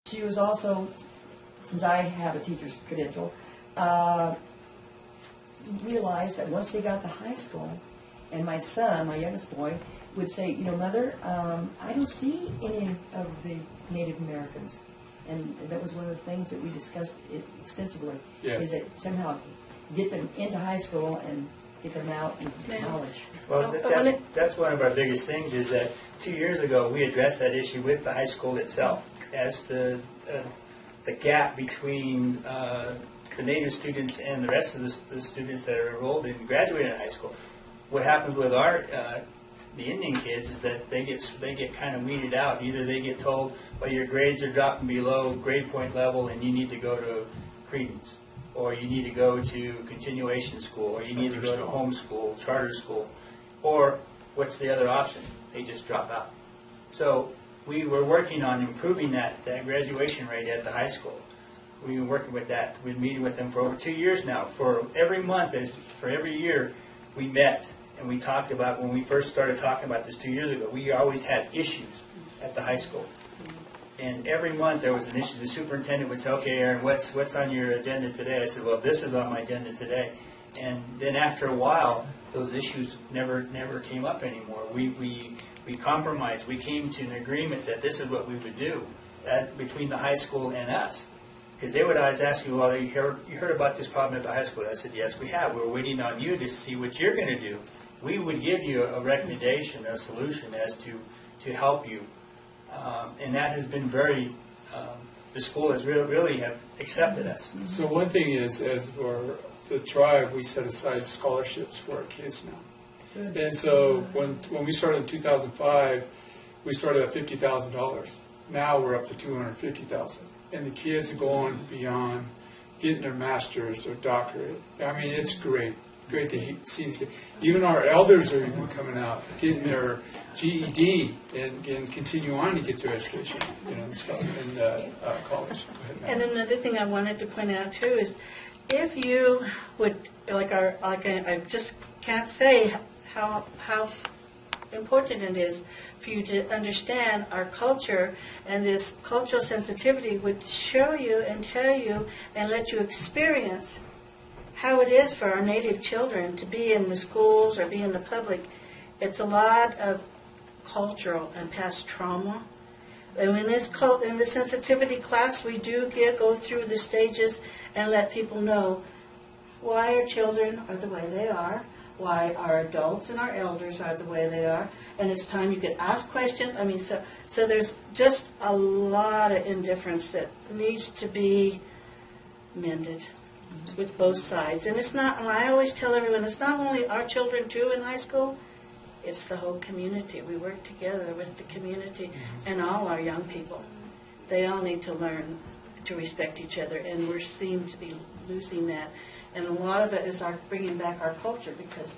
She was also, since I have a teacher's credential, realized that once they got to high school, and my son, my youngest boy, would say, you know, Mother, I don't see any of the Native Americans. And that was one of the things that we discussed extensively, is that somehow get them into high school and get them out into college. Well, that's one of our biggest things, is that 2 years ago we addressed that issue with the high school itself as the gap between the Native students and the rest of the students that are enrolled in graduating high school. What happens with our the Indian kids is that they get kind of weeded out. Either they get told, well, your grades are dropping below grade point level and you need to go to Credence, or you need to go to continuation school, or you need to go to homeschool, charter school, or what's the other option? They just drop out. So we were working on improving that graduation rate at the high school. We've been working with that. We've been meeting with them for over 2 years now. For every month, for every year, we met and we talked about, when we first started talking about this 2 years ago, we always had issues at the high school. And every month there was an issue. The superintendent would say, okay, Aaron, what's on your agenda today? I said, well, this is on my agenda today. And then after a while, those issues never came up anymore. We compromised. We came to an agreement that this is what we would do between the high school and us. Because they would always ask me, well, you heard about this problem at the high school? I said, yes, we have. We're waiting on you to see what you're going to do. We would give you a recommendation, a solution as to help you. And that has been very, the school has really have accepted us. So one thing is, as for the tribe, we set aside scholarships for our kids now. Good. And so when we started in 2005, we started at $50,000. Now we're up to $250,000. And the kids are going beyond, getting their master's or doctorate. I mean, it's great to see these kids. Even our elders are even coming out, getting their GED and continue on to get their education, in college. And another thing I wanted to point out too is, if you would I just can't say how important it is for you to understand our culture, and this cultural sensitivity would show you and tell you and let you experience how it is for our Native children to be in the schools or be in the public. It's a lot of cultural and past trauma. And in this sensitivity class, we do go through the stages and let people know why our children are the way they are, why our adults and our elders are the way they are, and it's time you could ask questions. I mean, so there's just a lot of indifference that needs to be mended with both sides. And it's not, and I always tell everyone, it's not only our children too in high school, it's the whole community. We work together with the community and all our young people. They all need to learn to respect each other, and we seem to be losing that. And a lot of it is our bringing back our culture, because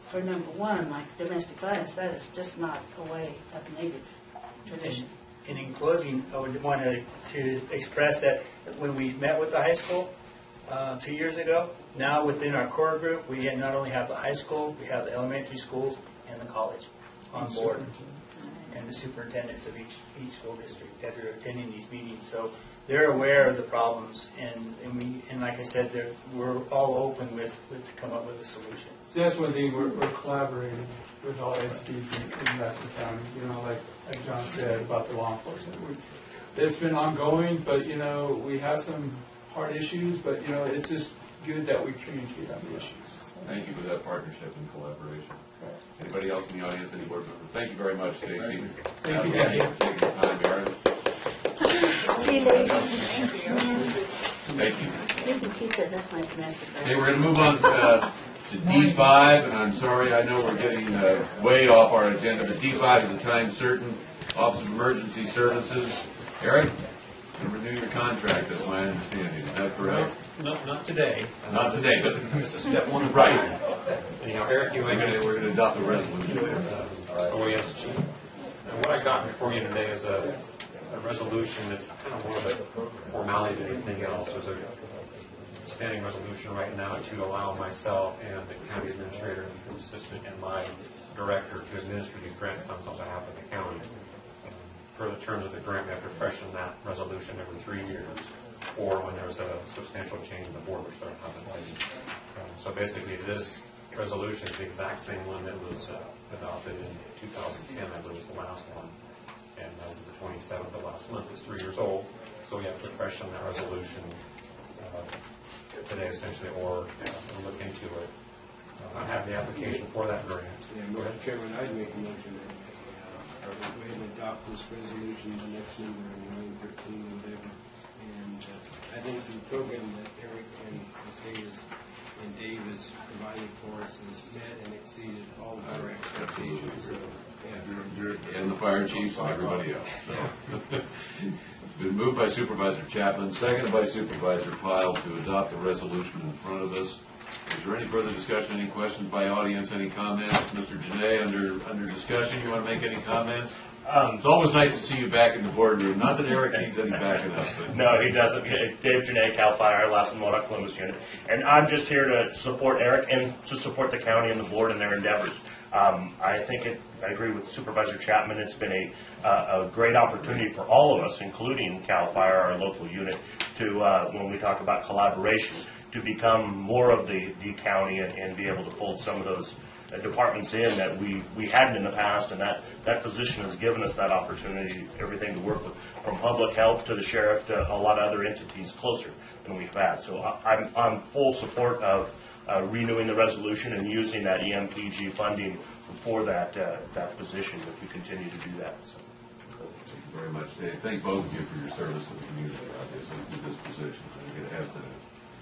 for number one, like domestic violence, that is just not a way of Native tradition. And in closing, I would want to express that when we met with the high school 2 years ago, now within our core group, we not only have the high school, we have the elementary schools and the college on board, and the superintendents of each school district that are attending these meetings. So they're aware of the problems, and like I said, we're all open to come up with a solution. So that's one thing, we're collaborating with all entities in Lassen County, like John said about the law enforcement. It's been ongoing, but we have some hard issues, but it's just good that we communicate on the issues. Thank you for that partnership and collaboration. Anybody else in the audience, any board members? Thank you very much, Stacy. Thank you, guys. Taking the time, Aaron. See you, ladies. Thank you. You can keep it. That's my domestic violence. Okay, we're going to move on to D5, and I'm sorry, I know we're getting way off our agenda, but D5 is a time certain, Office of Emergency Services. Eric, to renew your contract, that's my understanding. Is that correct? Not today. Not today, but This is step one. right. Anyhow, Eric, you We're going to adopt a resolution. OESG. And what I got before you today is a resolution that's kind of more of a formality than anything else. There's a standing resolution right now to allow myself and the county administrator, and his assistant, and my director to administer these grant funds on behalf of the county. per the terms of the grant, we have to freshen that resolution every 3 years, or when there's a substantial change in the board, which there hasn't been. So basically, this resolution is the exact same one that was adopted in 2010, I believe was the last one. And as of the 27th of last month, it's 3 years old, so we have to freshen that resolution today, essentially, or look into it. I have the application for that grant. Yeah, Mr. Chairman, I'd make a motion that we go ahead and adopt this resolution, the next number in 913, whatever. And I think the program that Eric and and Dave is providing for us has met and exceeded all of our expectations. So, yeah. And the fire chiefs and everybody else. So. Been moved by Supervisor Chapman, seconded by Supervisor Pyle to adopt the resolution in front of us. Is there any further discussion, any questions by audience, any comments? Mr. Janae, under discussion, you want to make any comments? It's always nice to see you back in the boardroom. Not that Eric needs any backing up. But. No, he doesn't. Dave Janae, CAL FIRE, Lassen, Modoc, Columbus Unit. And I'm just here to support Eric and to support the county and the board in their endeavors. I agree with Supervisor Chapman. It's been a great opportunity for all of us, including CAL FIRE, our local unit, to, when we talk about collaboration, to become more of the county and be able to fold some of those departments in that we hadn't in the past, and that position has given us that opportunity, everything to work with, from public health to the sheriff to a lot of other entities closer than we've had. So I'm full support of renewing the resolution and using that EMPG funding for that position if we continue to do that. So. Thank you very much, Dave. Thank both of you for your service to the community, obviously, through this position. I think it has been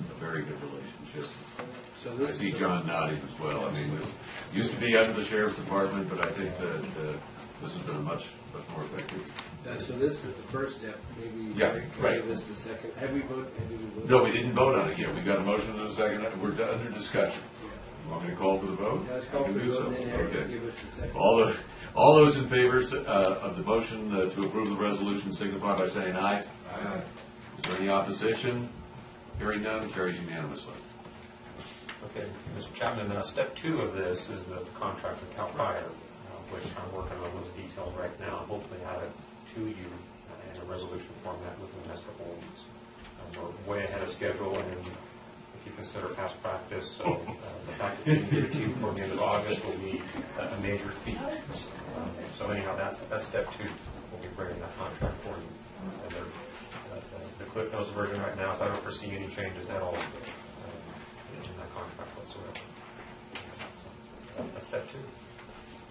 a very good relationship. So I see John nodding as well. I mean, this used to be under the sheriff's department, but I think that this has been much more effective. So this is the first step. Maybe Yeah, right. This is the second. Have we voted? No, we didn't vote on it yet. We got a motion and a second. We're under discussion. You want me to call for the vote? Yeah, let's call I can for the do vote, so. and then Eric Okay. will give us the second. All those in favor of the motion to approve the resolution signify by saying aye. Aye. Is there any opposition? Hearing none, carries unanimously. Okay, Mr. Chapman, step 2 of this is the contract with CAL FIRE, which I'm working on those details right now. Hopefully have it to you in a resolution format within the next couple of weeks. We're way ahead of schedule, and if you consider past practice, so the fact that we can get it to you before the end of August will be a major feat. So anyhow, that's step 2. We'll be bringing that contract for you. And the Cliff Notes version right now, so I don't foresee any changes at all in that contract whatsoever. So that's step 2.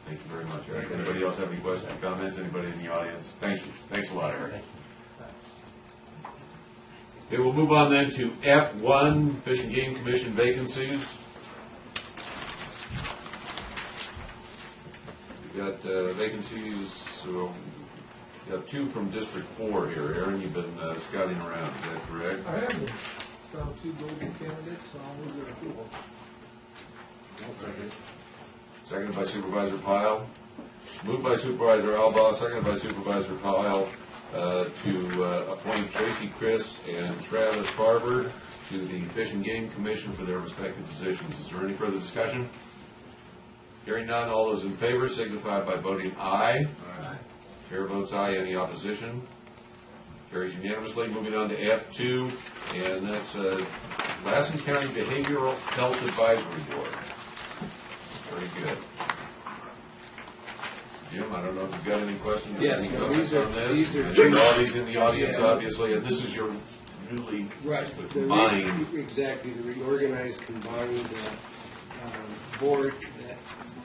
Thank you very much, Eric. Anybody else have any questions or comments? Anybody in the audience? Thanks a lot, Eric. Thank you. Okay, we'll move on then to F1, Fish and Game Commission vacancies. We've got vacancies, so we have 2 from District 4 here. Aaron, you've been scouting around, is that correct? I have found 2 golden candidates, so I'll move their approval. Seconded by Supervisor Pyle. Moved by Supervisor Alba, seconded by Supervisor Pyle to appoint Tracy Chris and Travis Farber to the Fish and Game Commission for their respective positions. Is there any further discussion? Hearing none, all those in favor signify by voting aye. Aye. Chair votes aye. Any opposition? Carries unanimously. Moving on to F2, and that's Lassen County Behavioral Health Advisory Board. Very good. Jim, I don't know if you've got any questions or Yes, any no, comments on this. these are And two- all these in the audience, Yeah. obviously, and this is your newly combined. Exactly, the reorganized combined board that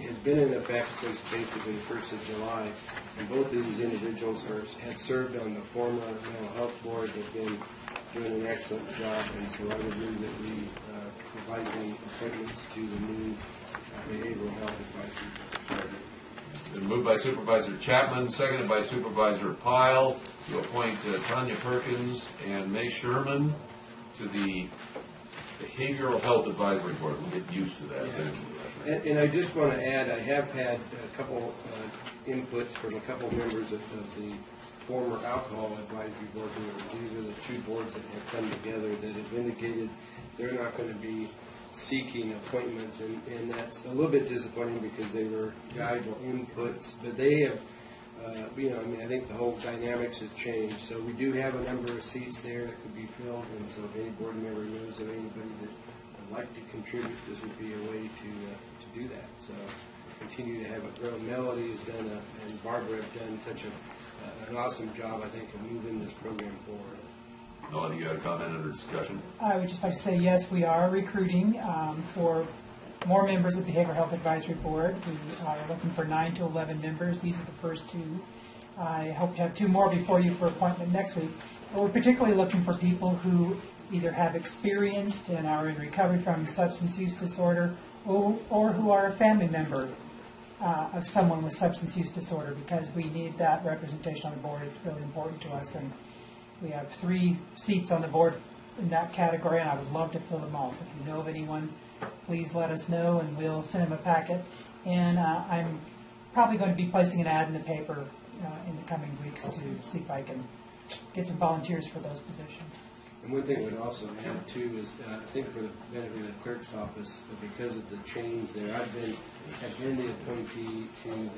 has been in effect since basically the 1st of July. And both of these individuals had served on the former mental health board, have been doing an excellent job, and so I would move that we provide them appointments to the new behavioral health advisory board. Been moved by Supervisor Chapman, seconded by Supervisor Pyle to appoint Tanya Perkins and May Sherman to the Behavioral Health Advisory Board. We'll get used to that eventually. And I just want to add, I have had a couple inputs from a couple members of the former alcohol advisory board. These are the 2 boards that have come together that have indicated they're not going to be seeking appointments, and that's a little bit disappointing because they were valuable inputs, but they have I mean, I think the whole dynamics has changed. So we do have a number of seats there that could be filled, and so if any board member knows of anybody that would like to contribute, this would be a way to do that. So continue to have it grow. Melody has done, and Barbara have done such an awesome job, I think, of moving this program forward. Melody, you got a comment under discussion? I would just like to say, yes, we are recruiting for more members of the Behavioral Health Advisory Board. We are looking for 9 to 11 members. These are the first 2. I hope to have 2 more before you for appointment next week. But we're particularly looking for people who either have experienced and are in recovery from substance use disorder or who are a family member of someone with substance use disorder, because we need that representation on the board. It's really important to us, and we have 3 seats on the board in that category, and I would love to fill them all. So if you know of anyone, please let us know, and we'll send them a packet. And I'm probably going to be placing an ad in the paper in the coming weeks to see if I can get some volunteers for those positions. And one thing we'd also add too is, I think for the benefit of the clerk's office, because of the change there, I've been the appointee to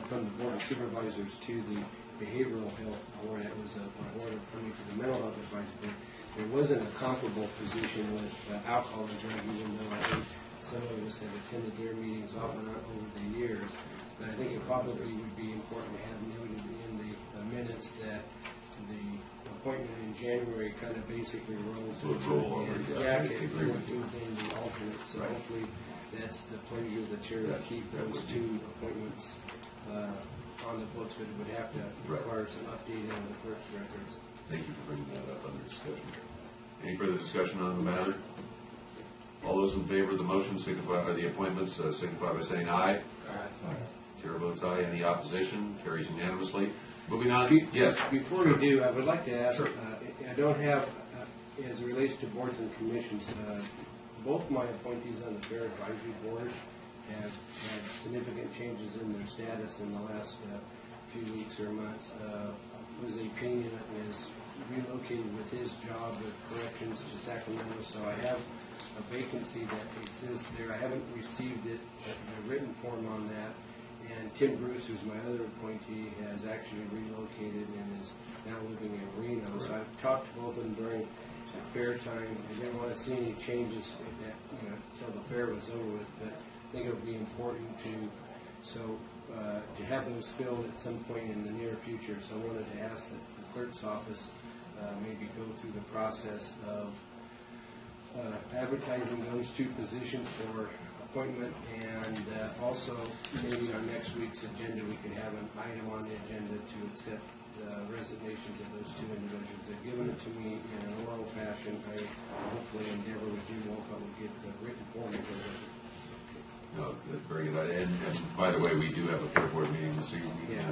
from the Board of Supervisors to the Behavioral Health Board. It was a board appointee to the Mental Health Advisory Board. There wasn't a comparable position with alcohol and drug, even though I think some of us have attended their meetings off and on over the years. But I think it probably would be important to have noted in the minutes that the appointment in January kind of basically rolls over, and Jack had been the alternate, so hopefully that's the pleasure of the chair to keep those 2 appointments on the books, but it would have to require some updating on the clerk's records. Thank you for bringing that up under discussion. Any further discussion on the matter? All those in favor of the motion signify by the appointments, signify by saying aye. Aye. Chair votes aye. Any opposition? Carries unanimously. Moving on. Yes. Before we do, I would like to ask, I don't have, as it relates to boards and commissions, both my appointees on the Fair Advisory Board have had significant changes in their status in the last few weeks or months. Jose Pena is relocated with his job with corrections to Sacramento, so I have a vacancy that exists there. I haven't received it, a written form on that. And Tim Bruce, who's my other appointee, has actually relocated and is now living in Reno. So I've talked to both of them during fair time. I didn't want to see any changes until the fair was over with, but I think it would be important to have those filled at some point in the near future. So I wanted to ask that the clerk's office maybe go through the process of advertising those 2 positions for appointment, and also maybe on next week's agenda we could have an item on the agenda to accept resignations of those 2 individuals. They've given it to me in an oral fashion. I hopefully endeavor with Jim Wolcott will get the written form of it. No, very good idea. And by the way, we do have a fair board meeting this evening. Yeah. I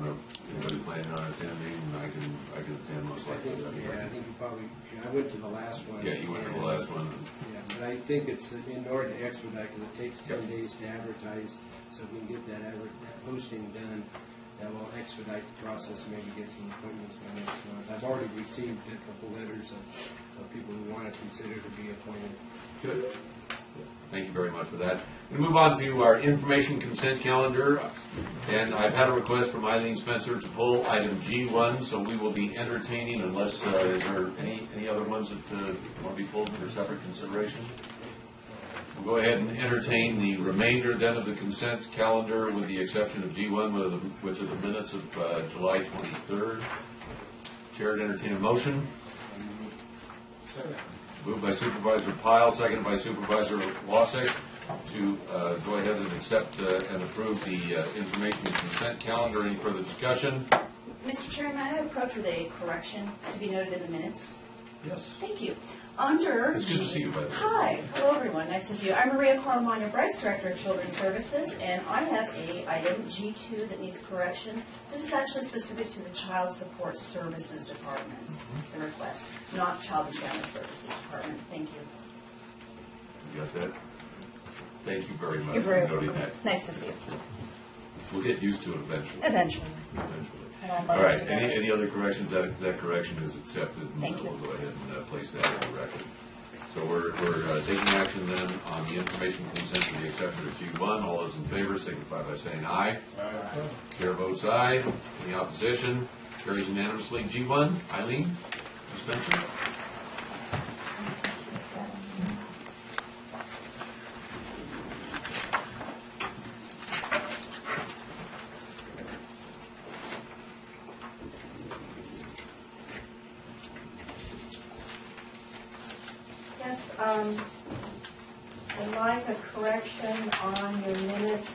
don't know if anybody's planning on attending. I can attend most likely. I think you probably. I went to the last one. Yeah, you went to the last one. Yeah, but I think it's in order to expedite, because it takes 10 days to advertise. So if we can get that posting done, that will expedite the process and maybe get some appointments by next month. I've already received a couple letters of people who want to consider to be appointed. Good. Thank you very much for that. We move on to our information consent calendar, and I've had a request from Eileen Spencer to pull item G1, so we will be entertaining, unless is there any other ones that want to be pulled for separate consideration? We'll go ahead and entertain the remainder then of the consent calendar, with the exception of G1, which are the minutes of July 23rd. Chair to entertain a motion. Moved by Supervisor Pyle, seconded by Supervisor Wasek, to go ahead and accept and approve the information consent calendar. Any further discussion? Mr. Chairman, I approach with a correction to be noted in the minutes. Yes. Thank you. Under It's good to see you, by the way. Hi. Hello, everyone. Nice to see you. I'm Maria Coromano Bryce, Director of Children's Services, and I have a item G2 that needs correction. This is actually specific to the Child Support Services Department, the request, not Child and Family Services Department. Thank you. You got that? Thank you very much You're for very noting welcome. that. Nice to see you. We'll get used to it eventually. Eventually. All right. Any other corrections? That correction is accepted. And Thank you. we'll go ahead and place that on the record. So we're taking action then on the information consent for the exception of G1. All those in favor signify by saying aye. Aye. Chair votes aye. Any opposition? Carries unanimously. G1, Eileen, dispenser. Yes, I'd like a correction on your minutes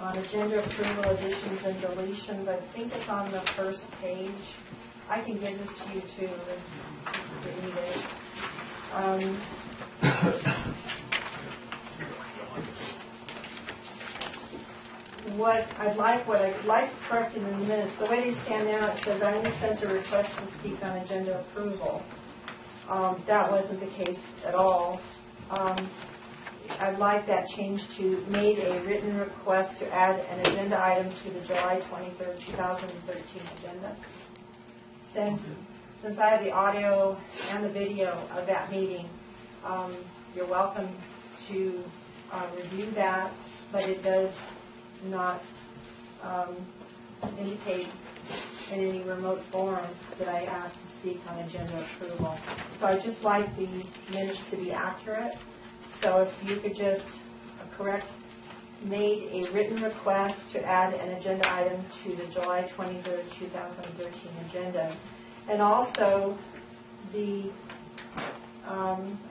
on agenda approval, additions and deletions. I think it's on the first page. I can give this to you too if you need it. What I'd like corrected in the minutes, the way they stand now, it says Eileen Spencer requests to speak on agenda approval. That wasn't the case at all. I'd like that changed to made a written request to add an agenda item to the July 23rd, 2013 agenda. Since I have the audio and the video of that meeting, you're welcome to review that, but it does not indicate in any remote forums that I asked to speak on agenda approval. So I just like the minutes to be accurate. So if you could just correct, made a written request to add an agenda item to the July 23rd, 2013 agenda. And also and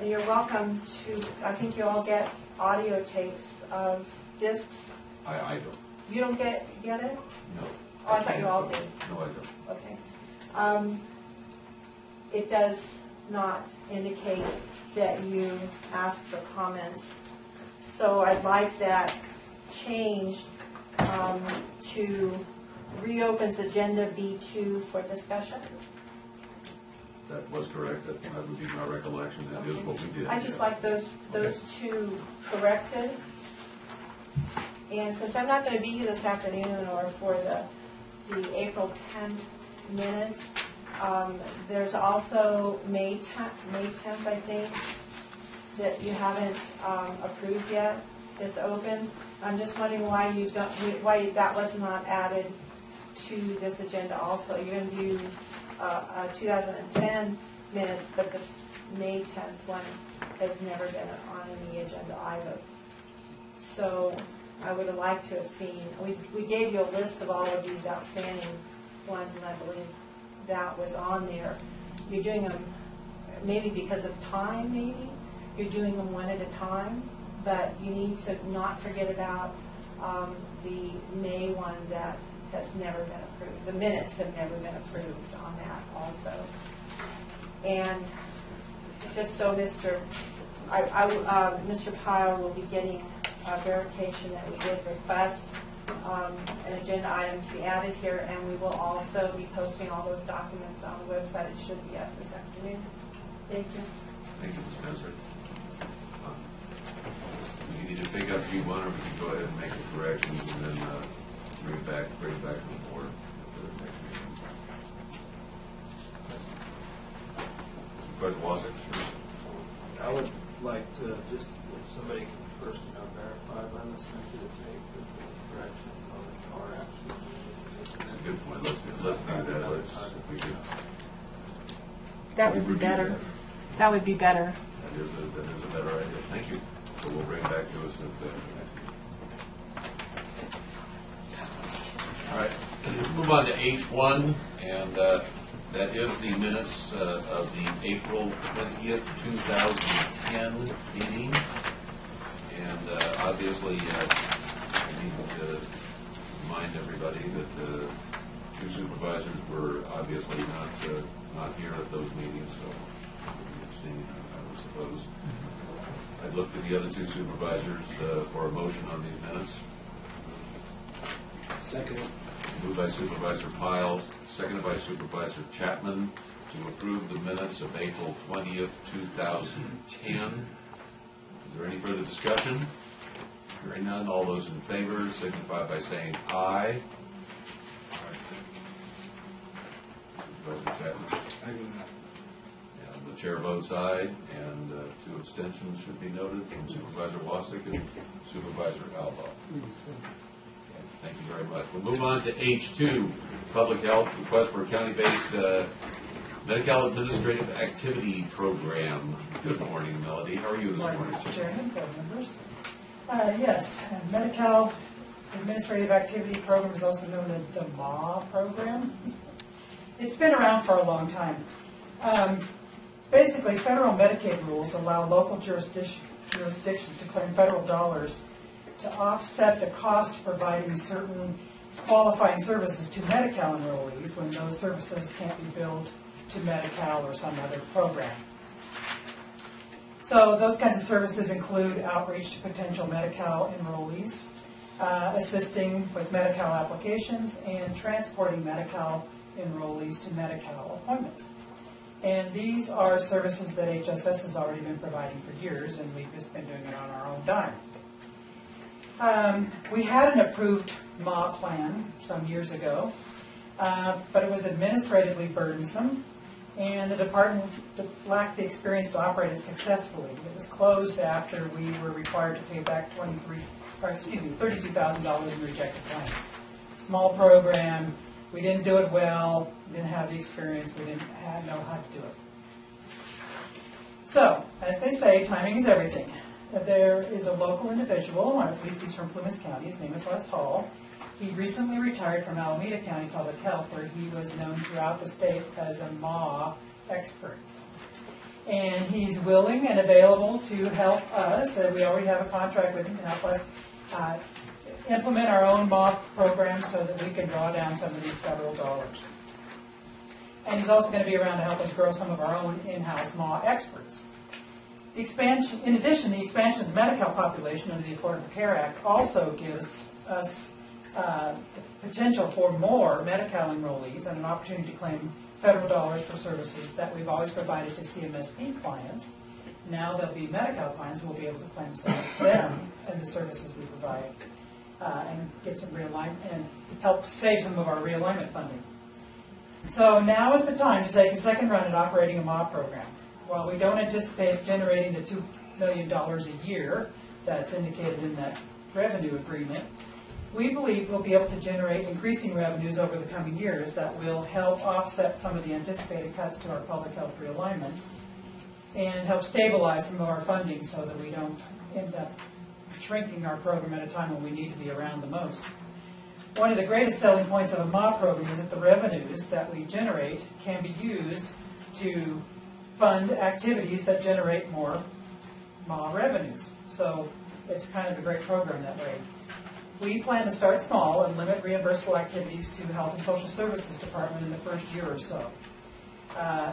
you're welcome to, I think you all get audio tapes of discs. I don't. You don't get it? No. Oh, I thought you all did. No, I don't. Okay. It does not indicate that you ask for comments. So I'd like that changed to reopens agenda B2 for discussion. That was correct. That would be my recollection. That is what we did. I just like those two corrected. And since I'm not going to be here this afternoon or for the April 10th minutes, there's also May 10th, I think, that you haven't approved yet. It's open. I'm just wondering why that was not added to this agenda also. You're going to do 2010 minutes, but the May 10th one has never been on the agenda either. So I would have liked to have seen, we gave you a list of all of these outstanding ones, and I believe that was on there. You're doing them, maybe because of time, maybe, you're doing them one at a time, but you need to not forget about the May one that has never been approved. The minutes have never been approved on that also. And just so Mr. Pyle will be getting verification that we did request an agenda item to be added here, and we will also be posting all those documents on the website. It should be up this afternoon. Thank you. Thank you, Ms. Spencer. We need to take up G1, or we can go ahead and make the corrections and then bring it back to the board for the next meeting. Supervisor Wasik, sure. I would like to just, if somebody can first verify by listening to the tape that the corrections are actually. That's a good point. Let's do that. If we could. That would be better. That would be better. That is a better idea. Thank you. So we'll bring it back to us at the next meeting. All right. Move on to H1, and that is the minutes of the April 20th, 2010 meeting. And obviously, I need to remind everybody that the two supervisors were obviously not here at those meetings, so abstaining, I would suppose. I'd look to the other two supervisors for a motion on these minutes. Second. Moved by Supervisor Pyle, seconded by Supervisor Chapman to approve the minutes of April 20th, 2010. Is there any further discussion? Hearing none, all those in favor signify by saying aye. Supervisor Chapman. I do not. And the Chair votes aye, and 2 abstentions should be noted from Supervisor Wasik and Supervisor Alba. Thank you very much. We'll move on to H2, Public Health, request for a county-based Medical Administrative Activity Program. Good morning, Melody. How are you this morning? Mr. Chairman, board members. Yes, Medical Administrative Activity Program is also known as the MA program. It's been around for a long time. Basically, federal Medicaid rules allow local jurisdictions to claim federal dollars to offset the cost of providing certain qualifying services to Medi-Cal enrollees when those services can't be billed to Medi-Cal or some other program. So those kinds of services include outreach to potential Medi-Cal enrollees, assisting with Medi-Cal applications, and transporting Medi-Cal enrollees to Medi-Cal appointments. And these are services that HSS has already been providing for years, and we've just been doing it on our own dime. We had an approved MA plan some years ago, but it was administratively burdensome, and the department lacked the experience to operate it successfully. It was closed after we were required to pay back $32,000 in rejected claims. Small program, we didn't do it well, we didn't have the experience, we didn't know how to do it. So, as they say, timing is everything. There is a local individual, or at least he's from Plymouth County, his name is Les Hall. He recently retired from Alameda County Public Health, where he was known throughout the state as a MA expert. And he's willing and available to help us, we already have a contract with him, to help us implement our own MA program so that we can draw down some of these federal dollars. And he's also going to be around to help us grow some of our own in-house MA experts. The expansion, in addition, the expansion of the Medi-Cal population under the Affordable Care Act also gives us the potential for more Medi-Cal enrollees and an opportunity to claim federal dollars for services that we've always provided to CMSP clients. Now there'll be Medi-Cal clients who will be able to claim some of them and the services we provide and get some realignment and help save some of our realignment funding. So now is the time to take a second run at operating a MA program. While we don't anticipate generating the $2 million a year that's indicated in that revenue agreement, we believe we'll be able to generate increasing revenues over the coming years that will help offset some of the anticipated cuts to our public health realignment and help stabilize some of our funding so that we don't end up shrinking our program at a time when we need to be around the most. One of the greatest selling points of a MA program is that the revenues that we generate can be used to fund activities that generate more MA revenues. So it's kind of a great program that way. We plan to start small and limit reimbursable activities to Health and Social Services Department in the first year or so.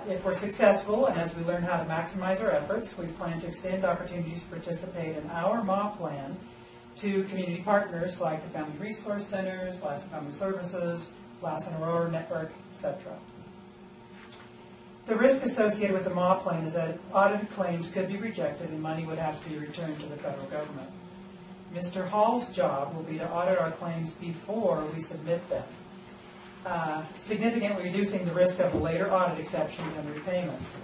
If we're successful, and as we learn how to maximize our efforts, we plan to extend opportunities to participate in our MA plan to community partners like the Family Resource Centers, Lassen Family Services, Lassen Aurora Network, etc. The risk associated with the MA plan is that audited claims could be rejected and money would have to be returned to the federal government. Mr. Hall's job will be to audit our claims before we submit them, significantly reducing the risk of later audit exceptions and repayments.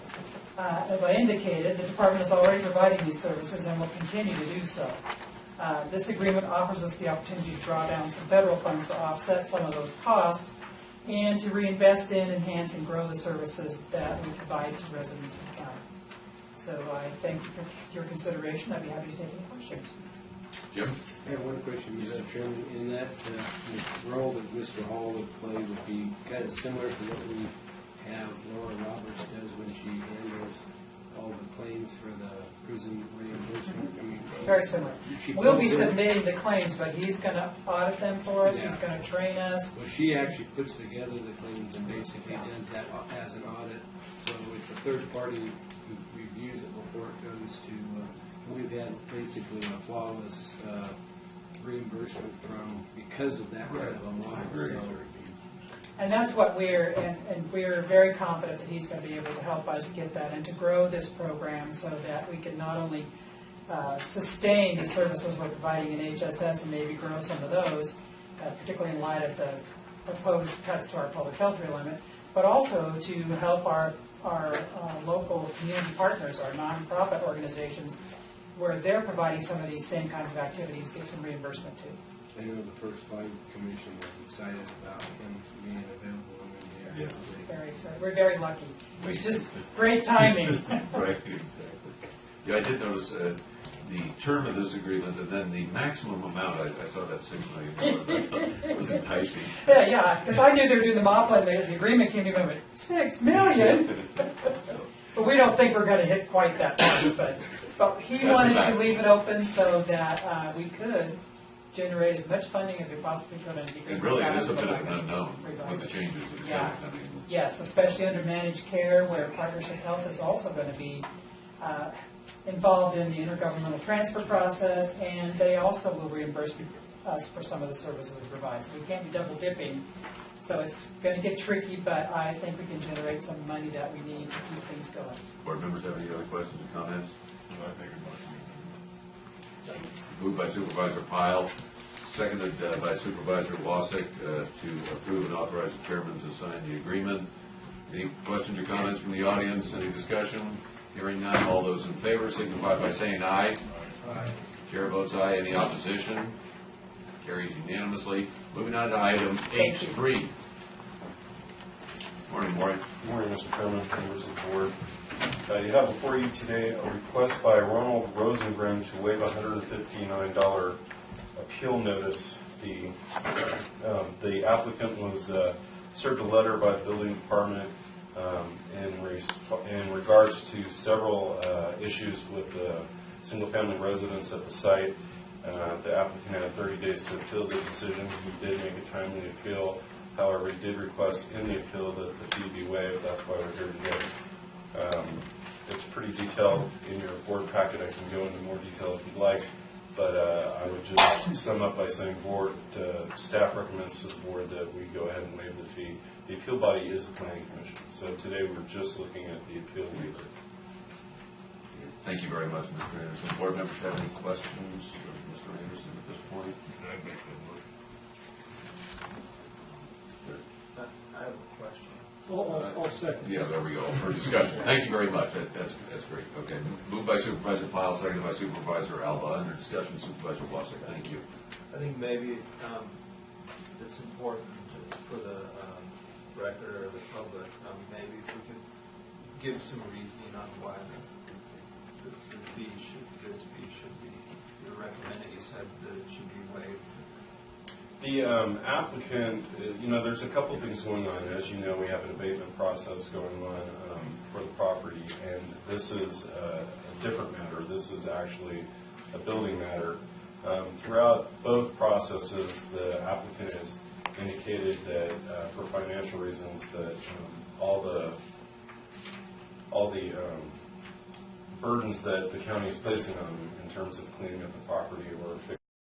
As I indicated, the department is already providing these services and will continue to do so. This agreement offers us the opportunity to draw down some federal funds to offset some of those costs and to reinvest in, enhance, and grow the services that we provide to residents of the county. So I thank you for your consideration. I'd be happy to take any questions. Jim? I have one question, Mr. Chairman. In that, the role that Mr. Hall would play would be kind of similar to what we have Laura Roberts does when she handles all the claims for the prison reimbursement. I mean, Very similar. We'll be submitting the claims, but he's going to audit them for us. Yeah. He's going to train us. Well, she actually puts together the claims and basically does that as an audit. So it's a third party who reviews it before it goes to, we've had basically a flawless reimbursement because of that kind of a model. So, And that's what and we're very confident that he's going to be able to help us get that and to grow this program so that we can not only sustain the services we're providing in HSS and maybe grow some of those, particularly in light of the proposed cuts to our public health realignment, but also to help our our local community partners, our nonprofit organizations, where they're providing some of these same kinds of activities, get some reimbursement too. I know the first flight commission was excited about him being available in the air. Very excited. We're very lucky. It was just great timing. Right, exactly. Yeah, I did notice the term of this agreement, and then the maximum amount, I saw that $6 million. I thought it was enticing. Yeah, because I knew they were doing the MOPLA, and the agreement came in with $6 million. But we don't think we're going to hit quite that much. But he wanted to leave it open so that we could generate as much funding as we possibly could. And really, it is a bit of an unknown with the changes that are Yeah. coming. Yes, especially under managed care, where Partnership Health is also going to be involved in the intergovernmental transfer process, and they also will reimburse us for some of the services we provide. So we can't be double dipping. So it's going to get tricky, but I think we can generate some money that we need to keep things going. Board members have any other questions or comments? Moved by Supervisor Pyle, seconded by Supervisor Wassick to approve and authorize the chairman to sign the agreement. Any questions or comments from the audience? Any discussion? Hearing none, all those in favor signify by saying aye. Aye. Chair votes aye. Any opposition? Carries unanimously. Moving on to item H3. Morning, Maury. Good morning, Mr. Chairman, members of the board. You have before you today a request by Ronald Rosengren to waive a $159 appeal notice fee. The applicant was served a letter by the building department in regards to several issues with the single-family residents at the site. The applicant had 30 days to appeal the decision. He did make a timely appeal. However, he did request in the appeal that the fee be waived. That's why we're here today. It's pretty detailed in your board packet. I can go into more detail if you'd like, but I would just sum up by saying staff recommends to the board that we go ahead and waive the fee. The appeal body is the planning commission, so today we're just looking at the appeal waiver. Thank you very much, Mr. Anderson. Board members have any questions of Mr. Anderson at this point? I have a question. I'll second. Yeah, there we go, for discussion. Thank you very much. That's great. Okay, moved by Supervisor Pyle, seconded by Supervisor Alba. Under discussion, Supervisor Wassick. Thank you. I think maybe it's important for the record or the public, maybe if we could give some reasoning on why this fee should be, you recommended, you said that it should be waived. The applicant, there's a couple things going on. As you know, we have an abatement process going on for the property, and this is a different matter. This is actually a building matter. Throughout both processes, the applicant has indicated that for financial reasons that all the burdens that the county is placing on them in terms of cleaning up the property or fixing